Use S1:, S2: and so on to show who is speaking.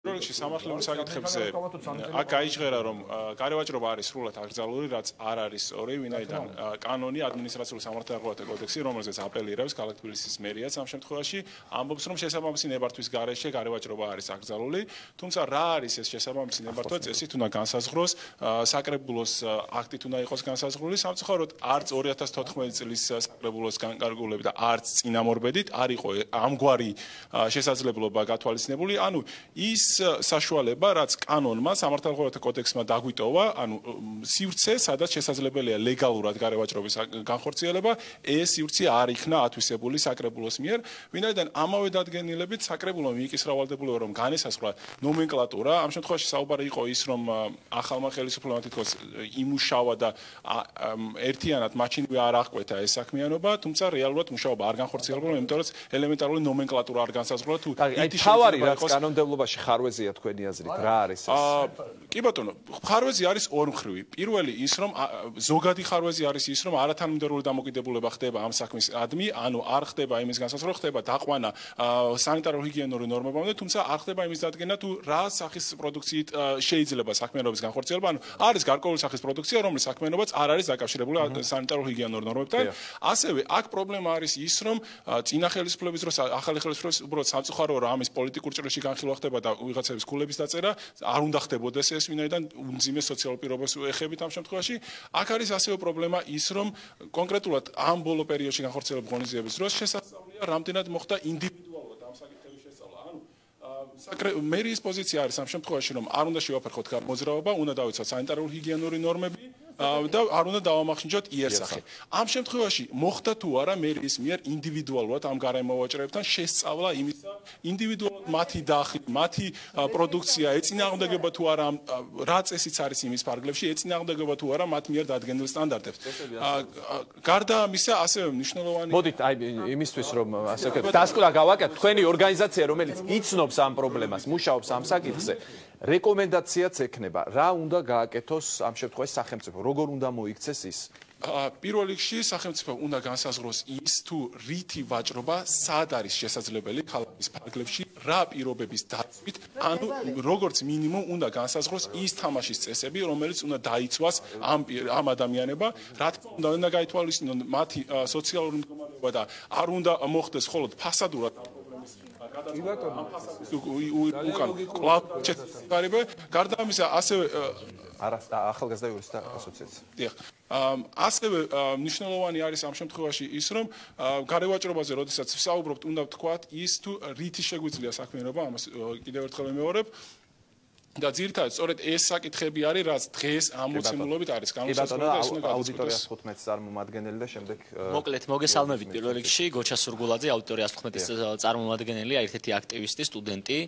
S1: როლში სამართლებრივ საკითხებზე აქ გაიჟღერა რომ გარევაჭრობა არის სრულად აკრძალული, რაც არ არის სწორი, ვინაიდან კანონი ადმინისტრაციული სამართლებრივი კოდექსი, რომელზეც აპელირებს ქალაქ თბილისის მერიაც ამ შემთხვევაში, ამბობს რომ შესაბამისი ნებართვის გარეშე გარევაჭრობა არის აკრძალული, თუმცა რა არის ეს შესაბამისი ნებართვა, წესით უნდა განსაზღვროს, საკრებულოს აქტით უნდა იყოს განსაზღვრული, სამწუხაროდ არც 2014 წლის საკრებულოს განკარგულებით და არც წინამორბედით არ იყო ამგვარი შესაძლებლობა გათვალისწინებული, ანუ ის საშუალება, რაც კანონმა, სამართლებრივი კოდექსმა დაგვიტოვა, ანუ სივრცე, სადაც შესაძლებელია ლეგალურად გარევაჭრობის განხორციელება, ეს სივრცე არ იქნა ათვისებული საკრებულოს მიერ, ვინაიდან ამავე დადგენილებით საკრებულომ მიიკისრავალდებულა რომ განესაზღვრა ნომენკლატურა, ამ შემთხვევაში საუბარი იყო ის, რომ ახალმა ხელისუფლებამ თითქოს იმუშავა და ერთიანად მაჩინვე არ აღკვეთა ეს საქმიანობა, თუმცა რეალურად მუშაობა არ განხორციელებულა, იმიტომ რომ ელემენტარული ნომენკლატურა არ განსაზღვრა თუ
S2: თავარი რაც კანონმდებლობაში ხარვეზია თქვენი აზრით, რა არის ეს?
S1: კი ბატონო, ხარვეზი არის ორმხრივი. პირველი ის, რომ ზოგადი ხარვეზი არის ის, რომ არათანმიმდევრული დამოკიდებულება ხდება ამ საქმის ადმი, ანუ არ ხდება იმის განსაზღვრა, ხდება დაყვანა სანიტარო-ჰიგიენური ნორმებამდე, თუმცა არ ხდება იმის დადგენა თუ რა სახის პროდუქციით შეიძლება საქმიანობის განხორციელება, ანუ არის გარკვეული სახის პროდუქცია, რომლის საქმიანობაც არ არის დაკავშირებული სანიტარო-ჰიგიენურ ნორმებთან. ასევე აქ პრობლემა არის ის, რომ წინა ხელისუფლების დროს ახალი ხელისუფლების უბრალოდ სამწუხაროა, რომ ამის პოლიტიკურ ჭრილში განხილვა ხდება და ვიღაცების ქულების დაწერა არ უნდა ხდებოდეს ეს, ვინაიდან უმძიმე სოციალურ პირობებს ეხებით ამ შემთხვევაში. აქ არის ასევე პრობლემა ის, რომ კონკრეტულად ამ ბოლო პერიოდში განხორციელებული ღონისძიების დროს შესაძლებელია რამდენად მოხდა ინდივიდუალურად ამ საკითხების შესწავლა. ანუ მერიის პოზიცია არის ამ შემთხვევაში, რომ არ უნდა შევაფერხოთ მოძრაობა, უნდა დავიცვათ სანიტარულ-ჰიგიენური ნორმები და არ უნდა დავამახინჯოთ იერსახე. ამ შემთხვევაში მოხდა თუ არა მერიის მიერ ინდივიდუალურად ამ გარემოვაჭრეებთან შესწავლა იმისა, ინდივიდუალურად მათი დახი, მათი პროდუქცია ეწინააღმდეგება თუ არა რა წესიც არის იმის ფარგლებში, ეწინააღმდეგება თუ არა მათ მიერ დადგენილ სტანდარტებს. გარდა ამისა, ასევე მნიშვნელოვანი
S2: მოდით, აი იმისთვის რომ ასე ვქოთ, დასკვნა გავაკეთოთ, თქვენი ორგანიზაცია, რომელიც იცნობს ამ პრობლემას, მუშაობს ამ საკითხზე, რეკომენდაციაც ექნება, რა უნდა გააკეთოს ამ შემთხვევაში სახელმწიფო, როგორ უნდა მოიქცეს ის?
S1: პირველ რიგში სახელმწიფო უნდა განსაზღვროს ის, თუ რითი ვაჭრობა სად არის შესაძლებელი ქალაქის ფარგლებში, რა პირობების დაცვით, ანუ როგორც მინიმუმ უნდა განსაზღვროს ის თამაშის წესები, რომელიც უნდა დაიცვას ამ ადამიანება, რა თქმა უნდა გაითვალისწინონ მათი სოციალური მდგომარეობა და არ უნდა მოხდეს მხოლოდ ფასადურად გარდა ამისა, ასევე
S2: ახალგაზრდა იურისტთა ასოციაცია.
S1: დიახ. ასევე მნიშვნელოვანი არის ამ შემთხვევაში ის, რომ გარევაჭრობაზე, როდესაც ვსაუბრობთ, უნდა ვთქვათ ის, თუ რითი შეგვიძლია საქმიანობა, ამას კიდევ ერთხელ ვიმეორებ. და ძირითადად სწორედ ეს საკითხები არის, რაც დღეს ამოცემულობით არის განსაზღვრული და ეს უნდა
S2: აუდიტორია 15 წარმომადგენელი და შემდეგ
S3: მოკლედ მოგესალმებით პირველ რიგში გოჩა სურგულაძე, აუდიტორია 15 წარმომადგენელი, ერთ-ერთი აქტივისტი, სტუდენტი.